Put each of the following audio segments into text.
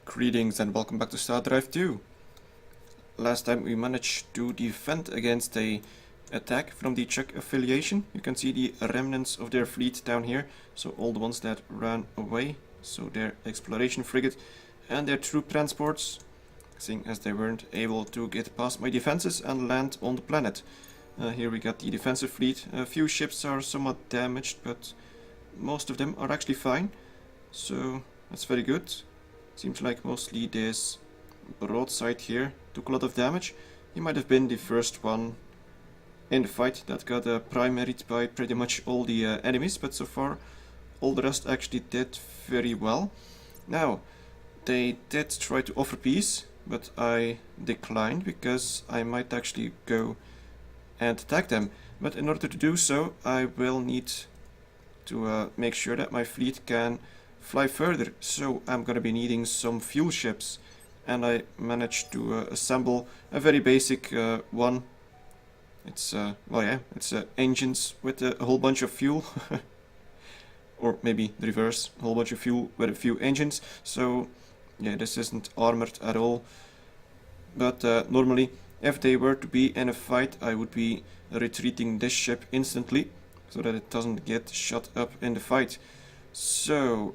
Greetings and welcome back to Stardrive 2. Last time we managed to defend against a attack from the Czech affiliation. You can see the remnants of their fleet down here. So all the ones that ran away. So their exploration frigate and their troop transports. Seeing as they weren't able to get past my defenses and land on the planet. Here we got the defensive fleet. A few ships are somewhat damaged, but most of them are actually fine. So that's very good. Seems like mostly this broadside here took a lot of damage. He might have been the first one in the fight that got primaried by pretty much all the enemies, but so far all the rest actually did very well. Now, they did try to offer peace, but I declined because I might actually go and attack them. But in order to do so, I will need to make sure that my fleet can fly further, so I'm gonna be needing some fuel ships, and I managed to assemble a very basic one. It's it's engines with a whole bunch of fuel, or maybe the reverse, a whole bunch of fuel with a few engines. So yeah, this isn't armored at all, but normally if they were to be in a fight, I would be retreating this ship instantly so that it doesn't get shot up in the fight. So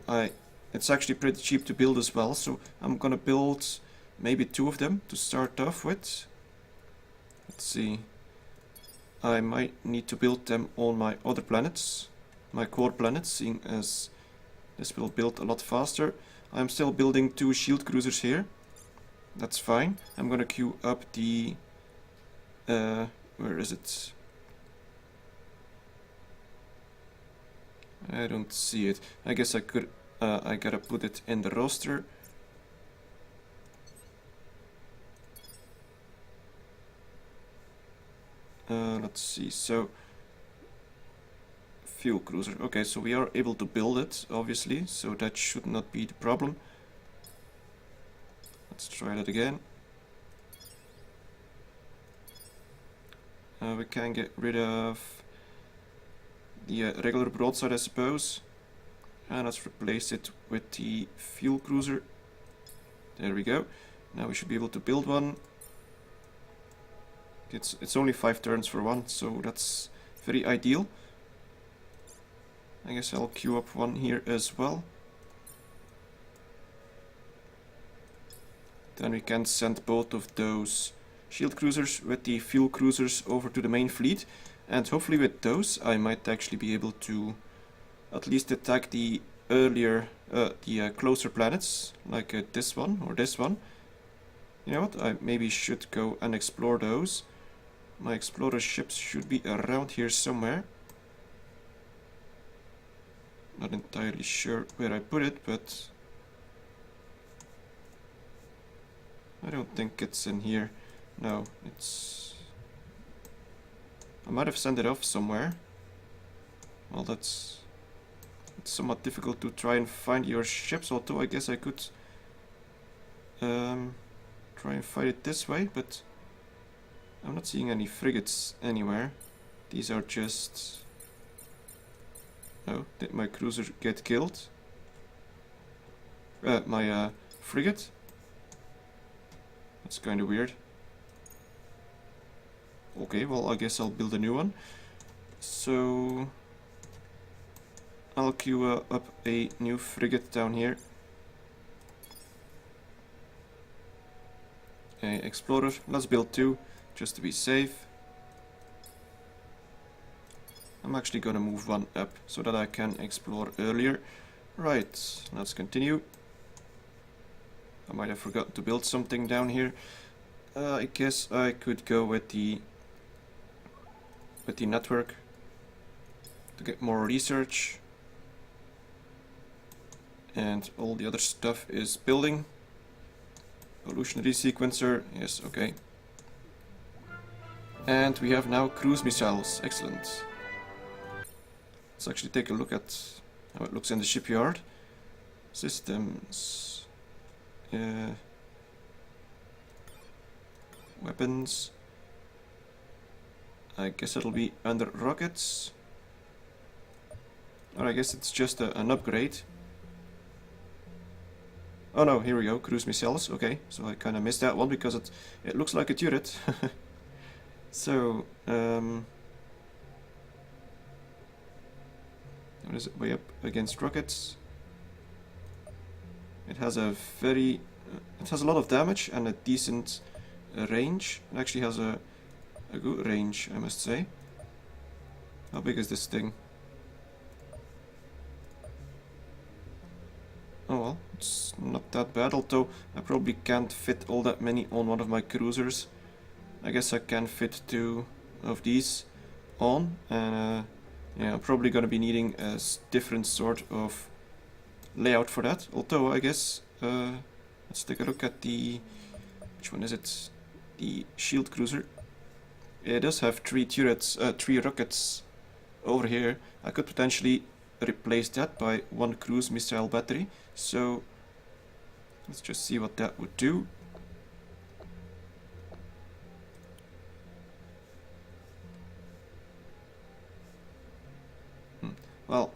it's actually pretty cheap to build as well, so I'm gonna build maybe 2 of them to start off with. Let's see, I might need to build them on my other planets, my core planets, seeing as this will build a lot faster. I'm still building 2 shield cruisers here. That's fine. I'm gonna queue up the where is it? I don't see it. I guess I could. I gotta put it in the roster. Let's see. So fuel cruiser. Okay, so we are able to build it, obviously. So that should not be the problem. Let's try that again. We can get rid of the regular broadside, I suppose, and let's replace it with the fuel cruiser. There we go. Now we should be able to build one. It's only 5 turns for one, so that's very ideal. I guess I'll queue up one here as well. Then we can send both of those shield cruisers with the fuel cruisers over to the main fleet. And hopefully with those I might actually be able to at least attack the earlier, closer planets, like this one or this one. You know what, I maybe should go and explore those. My explorer ships should be around here somewhere. Not entirely sure where I put it, but I don't think it's in here. No, it's... I might have sent it off somewhere. Well, it's somewhat difficult to try and find your ships, although I guess I could try and find it this way, but I'm not seeing any frigates anywhere. These are just... Oh, did my cruiser get killed? My frigate? That's kind of weird. Okay, well, I guess I'll build a new one. So I'll queue up a new frigate down here. A explorer. Let's build 2, just to be safe. I'm actually gonna move one up so that I can explore earlier. Right, let's continue. I might have forgotten to build something down here. I guess I could go with the network to get more research, and all the other stuff is building. Evolutionary sequencer, yes, okay. And we have now cruise missiles, excellent. Let's actually take a look at how it looks in the shipyard. Systems, weapons. I guess it'll be under rockets. Or I guess it's just an upgrade. Oh no, here we go, cruise missiles. Okay, so I kind of missed that one because it looks like a turret. So, what is it, way up against rockets? It has a it has a lot of damage and a decent range. It actually has a good range, I must say. How big is this thing? Oh well, it's not that bad, although I probably can't fit all that many on one of my cruisers. I guess I can fit 2 of these on, and yeah, I'm probably gonna be needing a different sort of layout for that. Although I guess let's take a look at which one is it? The shield cruiser. It does have 3 turrets, 3 rockets over here. I could potentially replace that by 1 cruise missile battery. So let's just see what that would do. Well,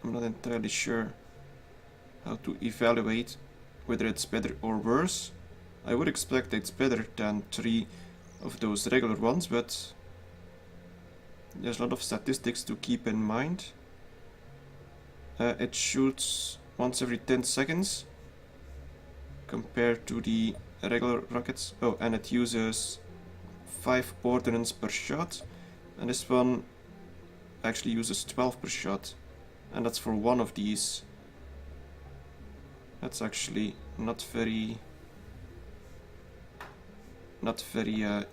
I'm not entirely sure how to evaluate whether it's better or worse. I would expect it's better than 3 of those regular ones, but there's a lot of statistics to keep in mind. It shoots once every 10 seconds compared to the regular rockets. Oh, and it uses 5 ordnance per shot, and this one actually uses 12 per shot, and that's for one of these. That's actually not very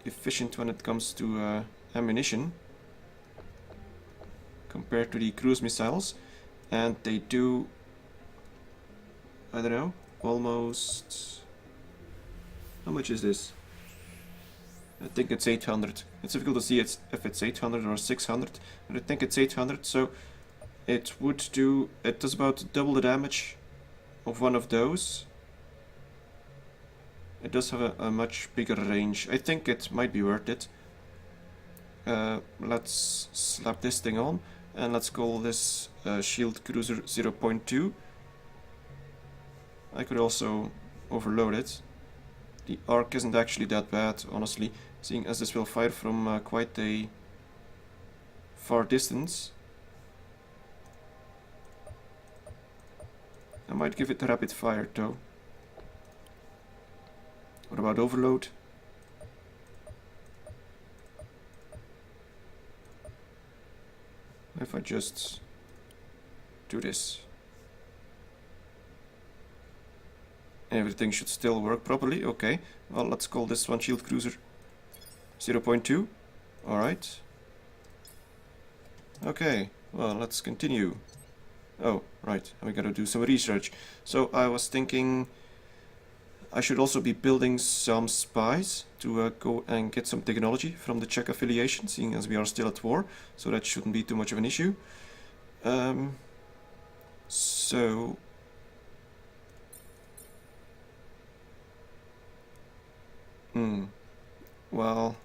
efficient when it comes to ammunition compared to the cruise missiles, and they do, I don't know, almost, how much is this? I think it's 800. It's difficult to see if it's 800 or 600, but I think it's 800, so it does about double the damage of one of those. It does have a much bigger range. I think it might be worth it. Let's slap this thing on, and let's call this Shield Cruiser 0.2. I could also overload it. The arc isn't actually that bad, honestly, seeing as this will fire from quite a far distance. I might give it rapid fire though. What about overload? If I just do this, everything should still work properly. Okay, well, let's call this one Shield Cruiser 0.2. Alright. Okay, well, let's continue. Oh, right, we gotta do some research. So I was thinking I should also be building some spies to go and get some technology from the Czech affiliation, seeing as we are still at war, so that shouldn't be too much of an issue. So well,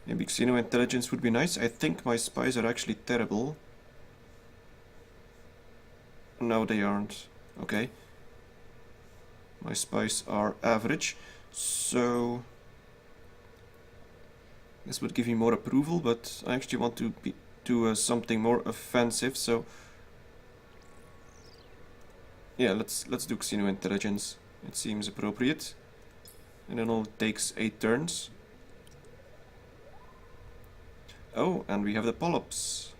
maybe Xeno intelligence would be nice. I think my spies are actually terrible. No, they aren't. Okay. My spies are average, so this would give me more approval, but I actually want to do something more offensive, so yeah, let's do Xeno intelligence. It seems appropriate. And it only takes 8 turns. Oh, and we have the polyps.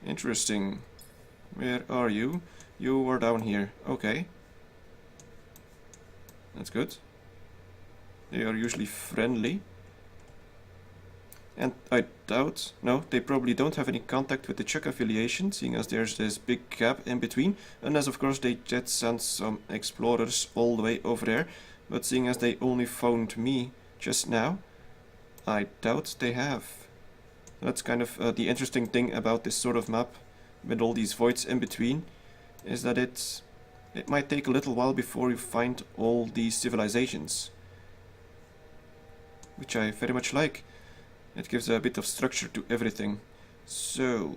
Interesting. Where are you? You are down here. Okay. That's good. They are usually friendly. And I doubt... No, they probably don't have any contact with the Czech affiliation, seeing as there's this big gap in between. Unless, of course, they did send some explorers all the way over there. But seeing as they only found me just now, I doubt they have. That's kind of the interesting thing about this sort of map, with all these voids in between, is that it might take a little while before you find all these civilizations. Which I very much like. It gives a bit of structure to everything. So,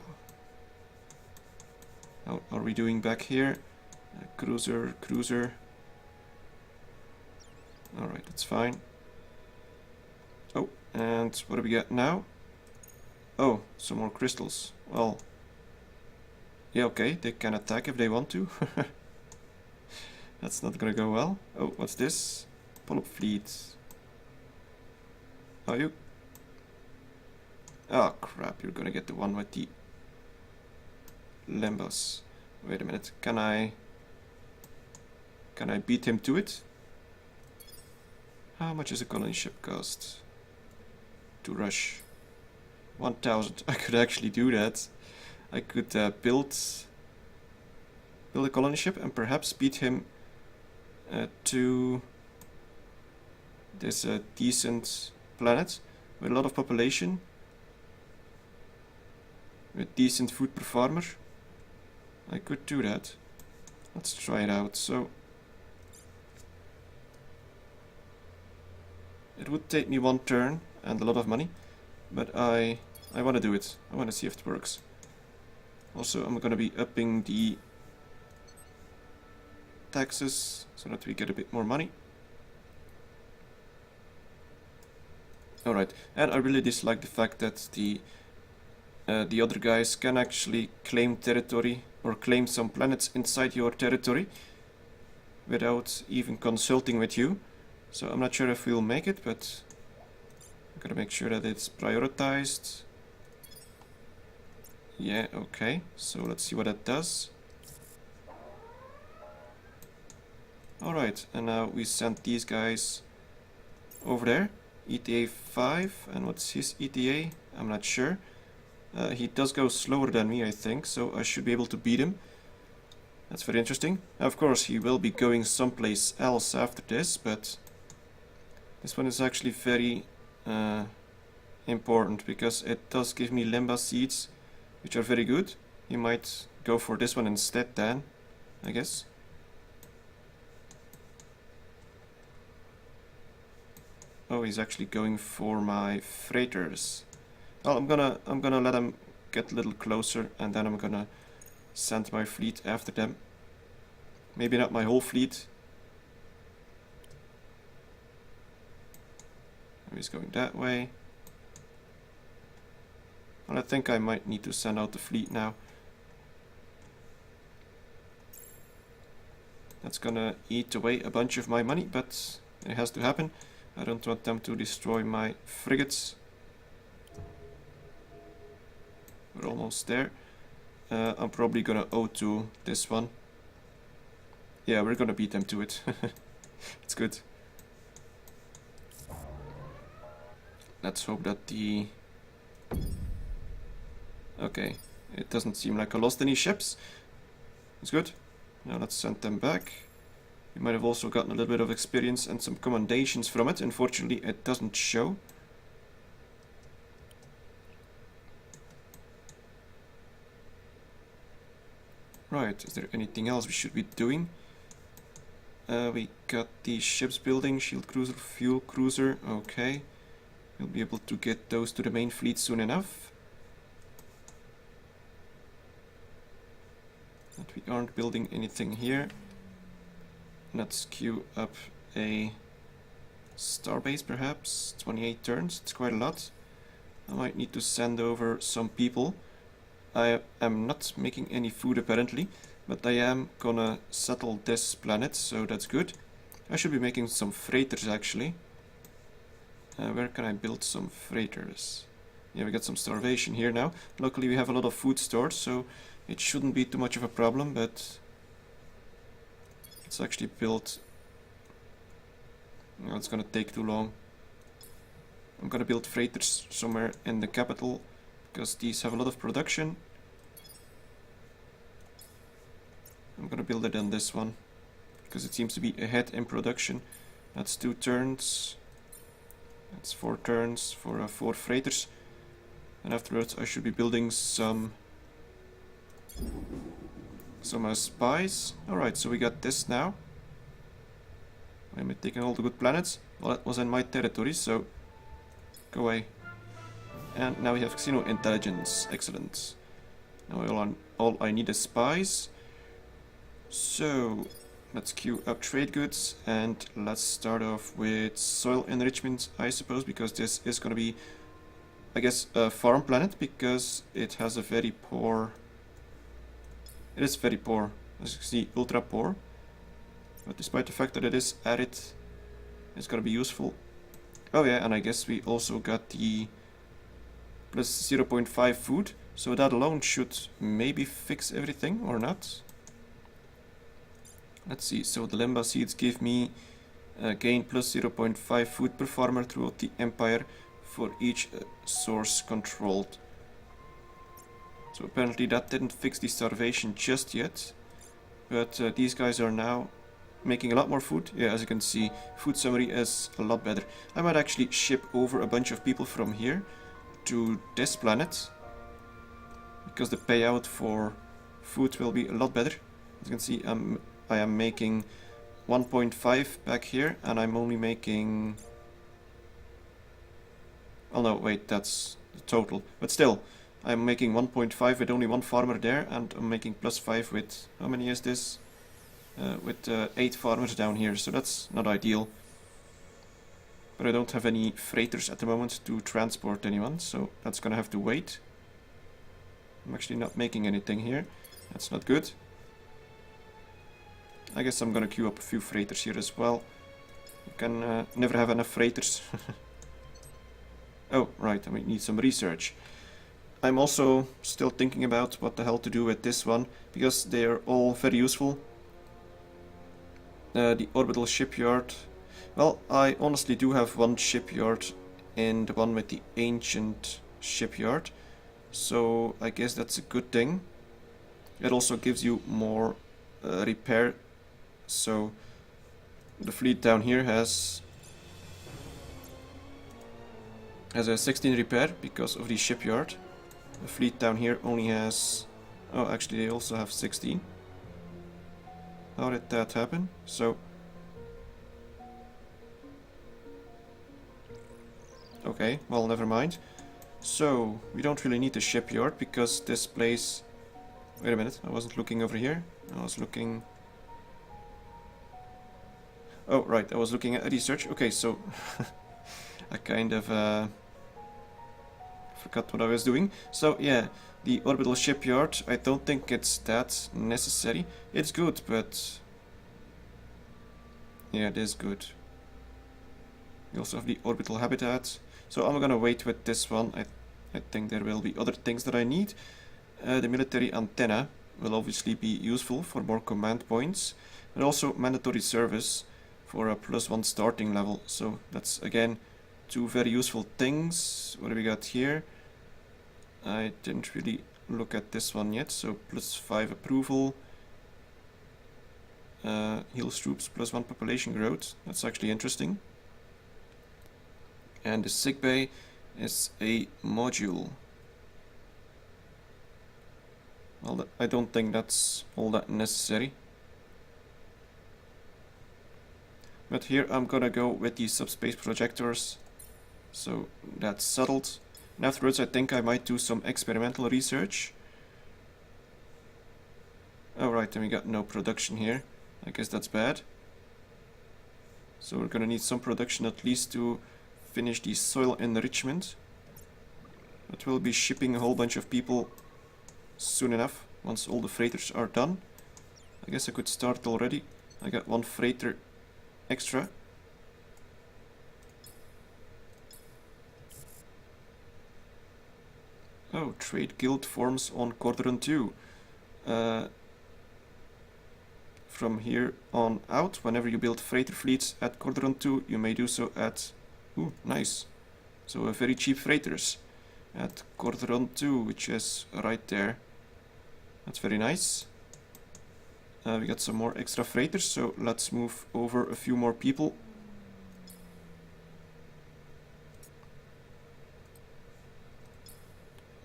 how are we doing back here? Cruiser. Alright, that's fine. Oh, and what do we get now? Oh, some more crystals. Well, yeah, okay, they can attack if they want to. That's not gonna go well. Oh, what's this? Pull-up fleet. Are you? Oh crap, you're gonna get the one with the Lembas. Wait a minute, can I beat him to it? How much does a colony ship cost? To rush? 1000. I could actually do that. I could build a colony ship and perhaps beat him to this decent planet with a lot of population, with decent food per farmer. I could do that. Let's try it out. So it would take me one turn and a lot of money, but I want to do it. I want to see if it works. Also, I'm going to be upping the taxes so that we get a bit more money. Alright, and I really dislike the fact that the other guys can actually claim territory or claim some planets inside your territory without even consulting with you. So I'm not sure if we'll make it, but I'm gonna make sure that it's prioritized. Yeah, okay, so let's see what that does. Alright, and now we send these guys over there. ETA 5, and what's his ETA? I'm not sure. He does go slower than me, I think, so I should be able to beat him. That's very interesting. Of course, he will be going someplace else after this, but this one is actually very important because it does give me Limba seeds, which are very good. He might go for this one instead then, I guess. Oh, he's actually going for my freighters. Well, I'm gonna let him get a little closer, and then I'm gonna send my fleet after them. Maybe not my whole fleet. He's going that way. Well, I think I might need to send out the fleet now. That's gonna eat away a bunch of my money, but it has to happen. I don't want them to destroy my frigates. We're almost there. I'm probably gonna O2 this one. Yeah, we're gonna beat them to it. It's good. Let's hope that the... Okay, it doesn't seem like I lost any ships. It's good. Now let's send them back. You might have also gotten a little bit of experience and some commendations from it. Unfortunately, it doesn't show. Right, is there anything else we should be doing? We got the ships building, shield cruiser, fuel cruiser, okay. We'll be able to get those to the main fleet soon enough. But we aren't building anything here. Let's queue up a starbase perhaps. 28 turns, it's quite a lot. I might need to send over some people. I am not making any food apparently, but I am gonna settle this planet, so that's good. I should be making some freighters actually. Where can I build some freighters? Yeah, we got some starvation here now. Luckily we have a lot of food stored, so it shouldn't be too much of a problem, but it's actually built. No, it's gonna take too long. I'm gonna build freighters somewhere in the capital, because these have a lot of production. I'm gonna build it on this one, because it seems to be ahead in production. That's 2 turns. That's 4 turns for 4 freighters. And afterwards I should be building some spies. Alright, so we got this now. I'm taking all the good planets. Well, that was in my territory, so go away. And now we have Xeno intelligence. Excellent. Now all I need is spies. So Let's queue up trade goods, and let's start off with soil enrichment, I suppose, because this is going to be, I guess, a farm planet, because it has a very poor... It is very poor, as you can see, ultra poor. But despite the fact that it is arid, it's going to be useful. Oh yeah, and I guess we also got the plus 0.5 food, so that alone should maybe fix everything, or not. Let's see, so the Limba seeds give me gain plus 0.5 food per farmer throughout the empire for each source controlled. So apparently that didn't fix the starvation just yet, but these guys are now making a lot more food. Yeah, as you can see, food summary is a lot better. I might actually ship over a bunch of people from here to this planet, because the payout for food will be a lot better. As you can see, I am making 1.5 back here, and I'm only making... Oh no, wait, that's the total. But still, I'm making 1.5 with only one farmer there, and I'm making plus 5 with... How many is this? With 8 farmers down here, so that's not ideal. But I don't have any freighters at the moment to transport anyone, so that's gonna have to wait. I'm actually not making anything here. That's not good. I guess I'm gonna queue up a few freighters here as well. You can never have enough freighters. Oh, right, I need some research. I'm also still thinking about what the hell to do with this one, because they are all very useful. The orbital shipyard. Well, I honestly do have one shipyard in the one with the ancient shipyard, so I guess that's a good thing. It also gives you more repair, so the fleet down here has a 16 repair because of the shipyard. The fleet down here only has... Oh, actually they also have 16. How did that happen? So... Okay, well, never mind. So, we don't really need the shipyard, because this place... Wait a minute, I wasn't looking over here. I was looking... Oh, right, I was looking at research. Okay, so... I kind of... forgot what I was doing. So, yeah, the orbital shipyard, I don't think it's that necessary. It's good, but... Yeah, it is good. We also have the orbital habitat. So I'm gonna wait with this one. I think there will be other things that I need. The military antenna will obviously be useful for more command points, but also mandatory service for a +1 starting level. So that's again two very useful things. What do we got here? I didn't really look at this one yet. So +5 approval. Heals troops, +1 population growth. That's actually interesting. And the sickbay is a module. Well, I don't think that's all that necessary. But here I'm gonna go with the subspace projectors. So that's settled. And afterwards I think I might do some experimental research. Oh right, and we got no production here. I guess that's bad. So we're gonna need some production at least to finish the soil enrichment. But we'll be shipping a whole bunch of people soon enough, once all the freighters are done. I guess I could start already. I got one freighter extra. Oh, trade guild forms on Cordrazine 2. From here on out, whenever you build freighter fleets at Cordrazine 2, you may do so at... Ooh, nice. So very cheap freighters at Cordrazine 2, which is right there. That's very nice. We got some more extra freighters, so let's move over a few more people.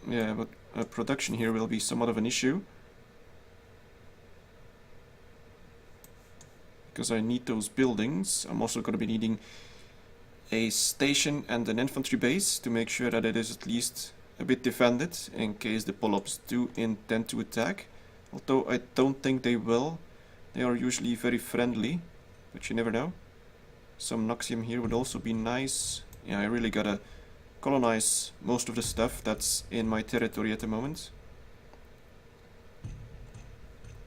Yeah, but production here will be somewhat of an issue. Because I need those buildings. I'm also going to be needing a station and an infantry base to make sure that it is at least a bit defended in case the Polyps do intend to attack. Although I don't think they will. They are usually very friendly, but you never know. Some Noxium here would also be nice. Yeah, I really gotta colonize most of the stuff that's in my territory at the moment.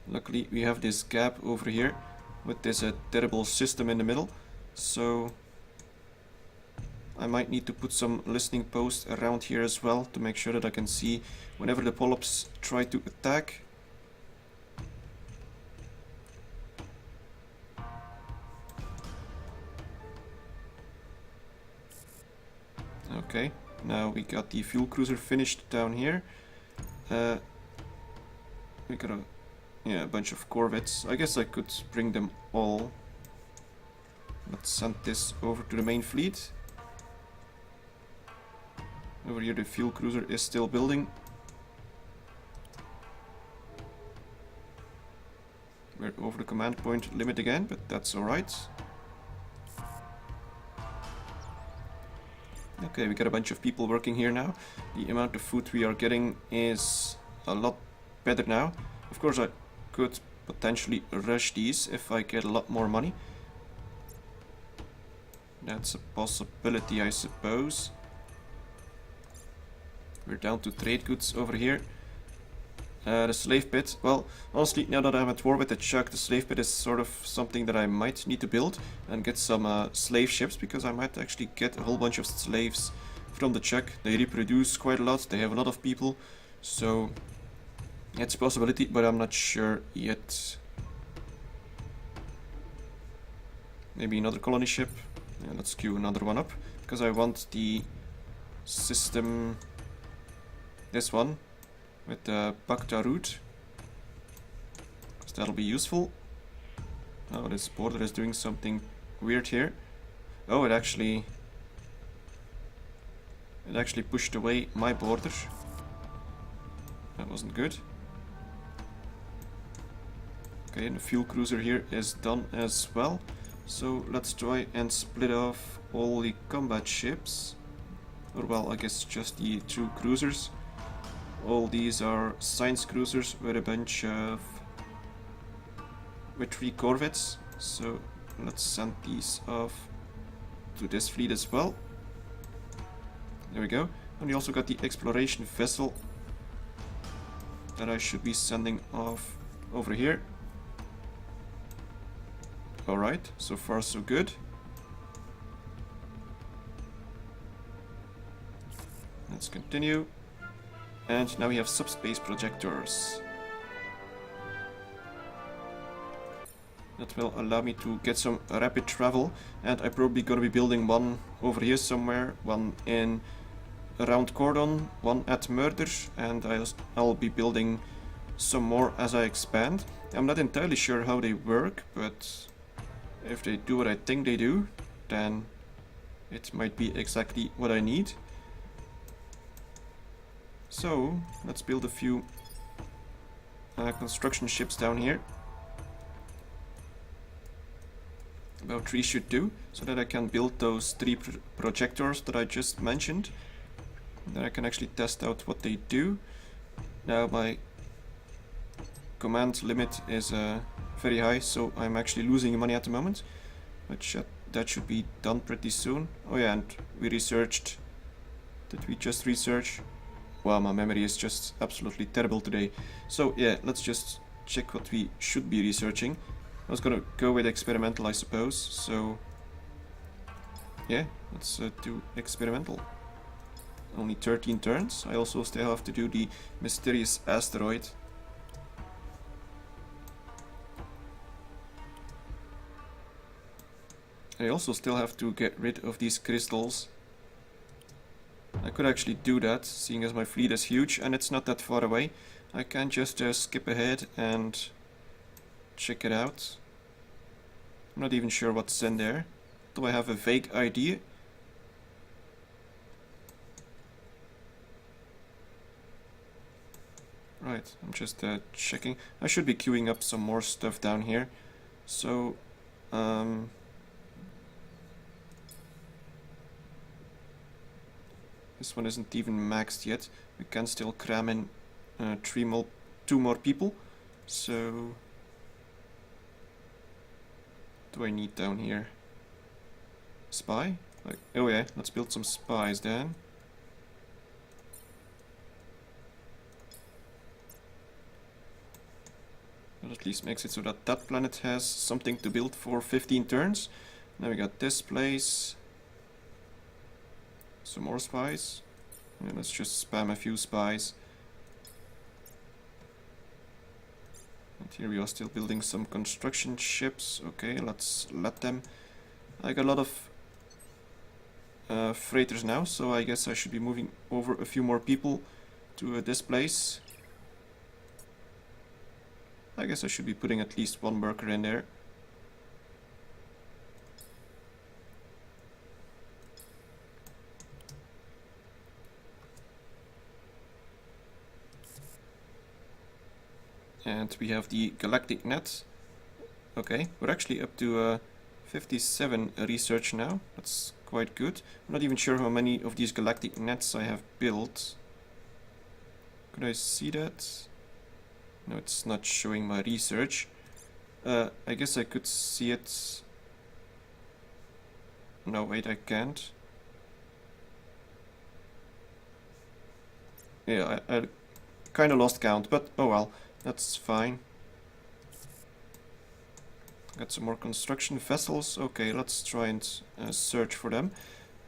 Luckily we have this gap over here with this terrible system in the middle, so I might need to put some listening posts around here as well to make sure that I can see whenever the polyps try to attack. Okay, now we got the fuel cruiser finished down here. We got a bunch of corvettes. I guess I could bring them all. Let's send this over to the main fleet. Over here the fuel cruiser is still building. We're over the command point limit again, but that's alright. Okay, we got a bunch of people working here now. The amount of food we are getting is a lot better now. Of course I could potentially rush these if I get a lot more money. That's a possibility, I suppose. We're down to trade goods over here. The slave pit. Well, honestly, now that I'm at war with the Chuck, the slave pit is sort of something that I might need to build and get some slave ships, because I might actually get a whole bunch of slaves from the Chuck. They reproduce quite a lot, they have a lot of people, so it's a possibility, but I'm not sure yet. Maybe another colony ship. Yeah, let's queue another one up, because I want the system, this one, with the Bacta route, because that'll be useful. Oh, this border is doing something weird here. Oh, it actually pushed away my border. That wasn't good. Okay, and the fuel cruiser here is done as well. So let's try and split off all the combat ships. Or well, I guess just the 2 cruisers. All these are science cruisers with a bunch of... with 3 corvettes. So let's send these off to this fleet as well. There we go. And we also got the exploration vessel that I should be sending off over here. Alright, so far so good. Let's continue. And now we have subspace projectors. That will allow me to get some rapid travel, and I'm probably gonna be building one over here somewhere, one in around Cordon, one at Murder, and I'll be building some more as I expand. I'm not entirely sure how they work, but if they do what I think they do, then it might be exactly what I need. So let's build a few construction ships down here. About 3 should do, so that I can build those 3 projectors that I just mentioned. Then I can actually test out what they do. Now my command limit is very high, so I'm actually losing money at the moment. But that should be done pretty soon. Oh yeah, and we researched. Did we just research? Wow, my memory is just absolutely terrible today. So yeah, let's just check what we should be researching. I was gonna go with experimental, I suppose. So yeah, let's do experimental. Only 13 turns. I also still have to do the mysterious asteroid. I also still have to get rid of these crystals. I could actually do that, seeing as my fleet is huge and it's not that far away. I can just skip ahead and check it out. I'm not even sure what's in there, though I have a vague idea. Right, I'm just checking. I should be queuing up some more stuff down here. So, this one isn't even maxed yet. We can still cram in 2 more people. So do I need down here? Spy? Like, oh yeah, let's build some spies then. That at least makes it so that that planet has something to build for 15 turns. Now we got this place. Some more spies. Yeah, let's just spam a few spies. And here we are still building some construction ships. Okay, let's let them. I got a lot of freighters now, so I guess I should be moving over a few more people to this place. I guess I should be putting at least one worker in there. And we have the galactic net. Okay, we're actually up to 57 research now. That's quite good. I'm not even sure how many of these galactic nets I have built. Could I see that? No, it's not showing my research. I guess I could see it. No, wait, I can't. Yeah, I kind of lost count, but oh well, that's fine. Got some more construction vessels. Okay, let's try and search for them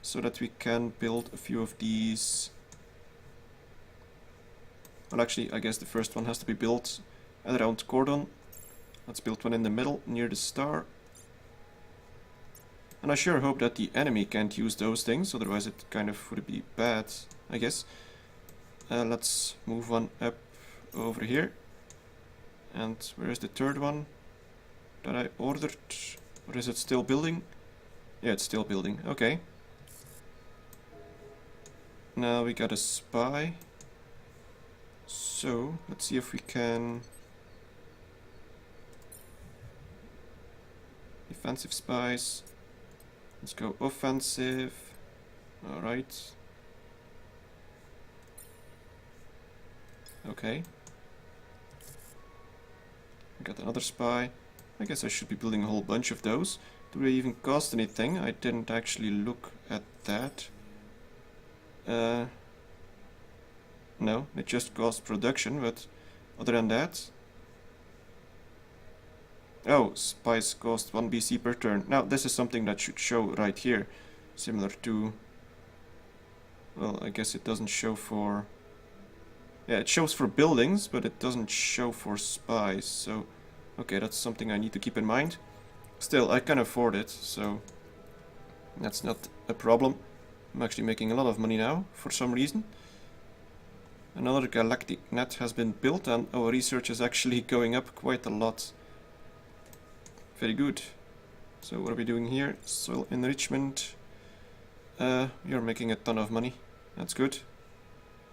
so that we can build a few of these. Well, actually, I guess the first one has to be built at around Cordon. Let's build one in the middle near the star. And I sure hope that the enemy can't use those things, otherwise it kind of would be bad, I guess. Let's move one up over here. And where is the third one that I ordered? Or is it still building? Yeah, it's still building. Okay. Now we got a spy. So, let's see if we can... Defensive spies. Let's go offensive. Alright. Okay. I got another spy. I guess I should be building a whole bunch of those. Do they even cost anything? I didn't actually look at that. No, it just cost production, but other than that... Oh, spies cost 1 BC per turn. Now, this is something that should show right here. Similar to... Well, I guess it doesn't show for... Yeah, it shows for buildings, but it doesn't show for spies, so... Okay, that's something I need to keep in mind. Still, I can afford it, so... That's not a problem. I'm actually making a lot of money now, for some reason. Another galactic net has been built, and our research is actually going up quite a lot. Very good. So what are we doing here? Soil enrichment. You're making a ton of money. That's good.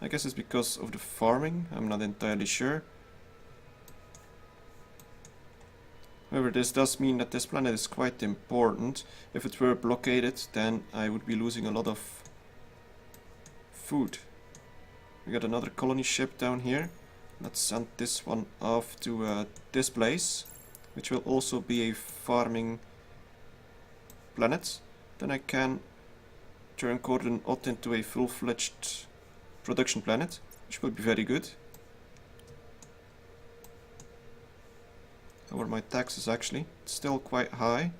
I guess it's because of the farming. I'm not entirely sure. However, this does mean that this planet is quite important. If it were blockaded, then I would be losing a lot of food. We got another colony ship down here. Let's send this one off to this place, which will also be a farming planet. Then I can turn Cordon Ott into a full-fledged production planet, which will be very good. How are my taxes actually? It's still quite high.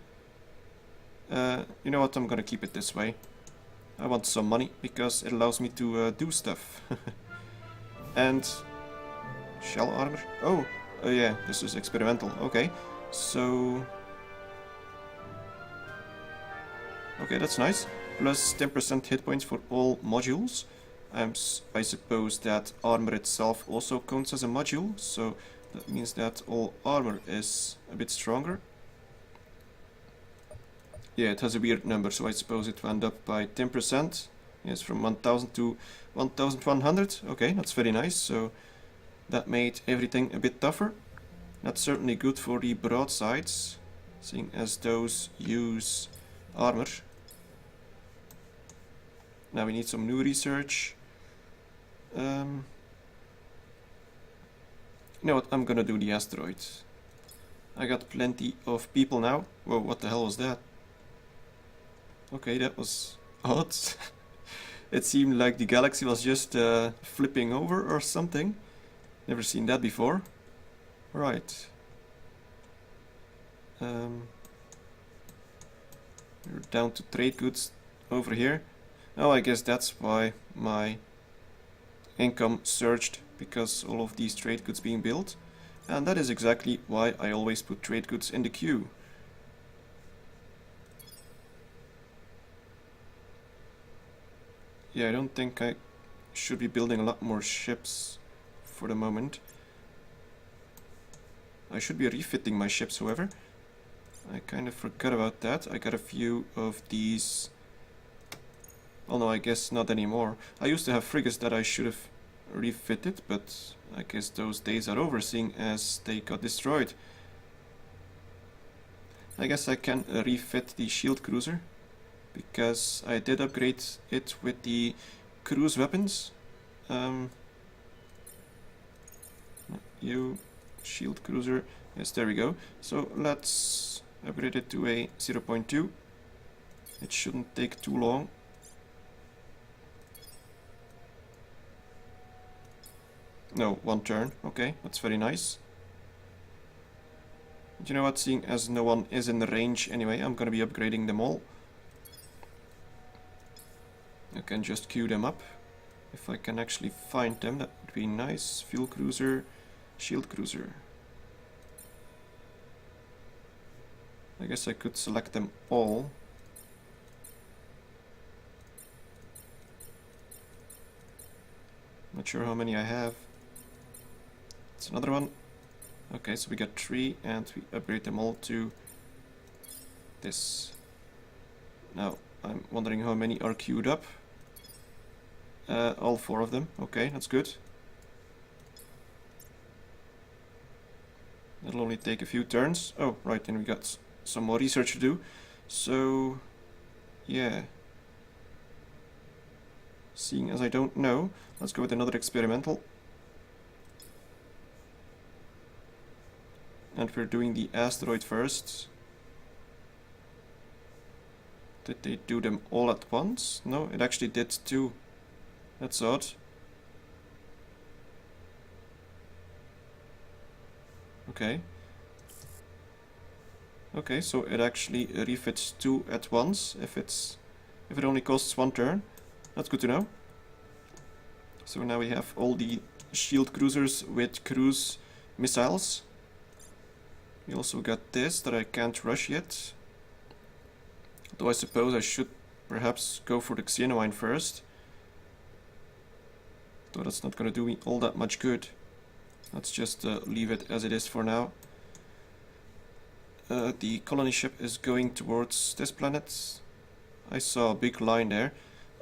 You know what, I'm gonna keep it this way. I want some money because it allows me to do stuff. And shell armor. Oh, yeah, this is experimental. Okay, so okay, that's nice. Plus 10% hit points for all modules. I suppose that armor itself also counts as a module, so that means that all armor is a bit stronger. Yeah, it has a weird number, so I suppose it went up by 10%. Yes, from 1000 to 1100. Okay, that's very nice. So that made everything a bit tougher. That's certainly good for the broadsides, seeing as those use armor. Now we need some new research. You know what, I'm gonna do the asteroid. I got plenty of people now. Whoa, what the hell was that? Okay, that was odd. It seemed like the galaxy was just flipping over or something. Never seen that before. Right. We're down to trade goods over here. Oh, I guess that's why my income surged, because all of these trade goods being built. And that is exactly why I always put trade goods in the queue. Yeah, I don't think I should be building a lot more ships for the moment. I should be refitting my ships, however. I kind of forgot about that. I got a few of these. Well, no, I guess not anymore. I used to have frigates that I should have refitted, but I guess those days are over, seeing as they got destroyed. I guess I can refit the shield cruiser, because I did upgrade it with the cruise weapons. You, shield cruiser, yes, there we go. So let's upgrade it to a 0.2. It shouldn't take too long. No, 1 turn. Okay, that's very nice. But you know what, seeing as no one is in the range anyway, I'm gonna be upgrading them all. I can just queue them up. If I can actually find them, that would be nice. Fuel cruiser, shield cruiser. I guess I could select them all. Not sure how many I have. It's another one. Okay, so we got 3 and we upgrade them all to this. Now, I'm wondering how many are queued up. All 4 of them. Okay, that's good. That'll only take a few turns. Oh, right, then we got some more research to do. So, yeah. Seeing as I don't know, let's go with another experimental. And we're doing the asteroid first. Did they do them all at once? No, it actually did 2. That's odd. Okay. Okay, so it actually refits 2 at once if it only costs 1 turn. That's good to know. So now we have all the shield cruisers with cruise missiles. We also got this that I can't rush yet. Though I suppose I should perhaps go for the Xenomine first. Though that's not gonna do me all that much good. Let's just leave it as it is for now. The colony ship is going towards this planet. I saw a big line there.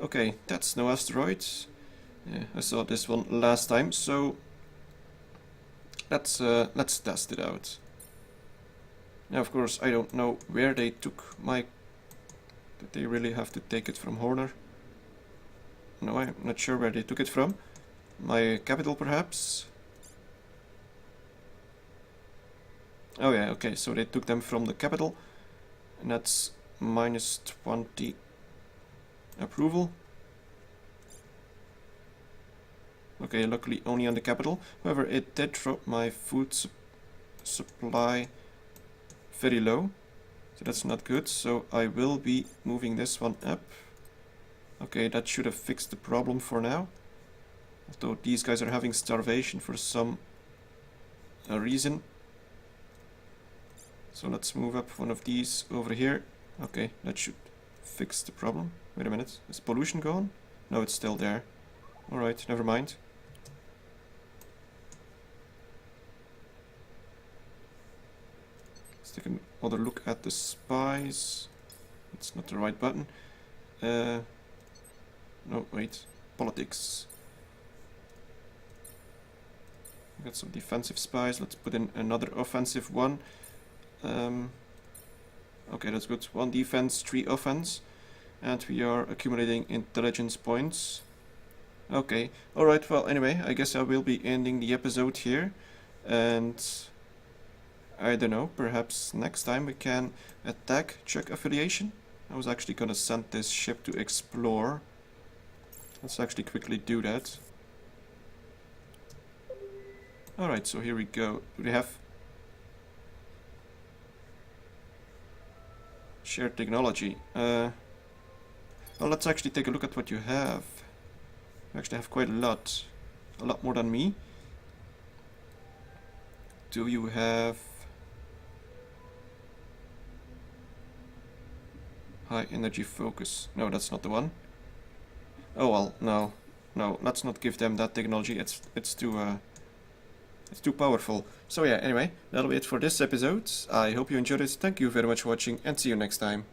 Okay, that's no asteroid. Yeah, I saw this one last time, so let's test it out. Now, of course, I don't know where they took my... Did they really have to take it from Horner? No, I'm not sure where they took it from. My capital, perhaps? Oh yeah, okay, so they took them from the capital. And that's minus 20 approval. Okay, luckily only on the capital. However, it did drop my food supply very low, so that's not good. So I will be moving this one up. Okay, that should have fixed the problem for now. Although these guys are having starvation for some reason. So let's move up one of these over here. Okay, that should fix the problem. Wait a minute, is pollution gone? No, it's still there. Alright, never mind. Let's take another look at the spies. It's not the right button. No, wait. Politics. We got some defensive spies. Let's put in another offensive one. Okay, that's good. 1 defense, 3 offense. And we are accumulating intelligence points. Okay, alright, well, anyway, I guess I will be ending the episode here. And I don't know, perhaps next time we can attack Czech affiliation. I was actually gonna send this ship to explore. Let's actually quickly do that. Alright, so here we go. Do they have shared technology? Well, let's actually take a look at what you have. You actually have quite a lot. A lot more than me. Do you have high energy focus? No, that's not the one. Oh well, no. No, let's not give them that technology. It's too powerful. So yeah, anyway, that'll be it for this episode. I hope you enjoyed it. Thank you very much for watching and see you next time.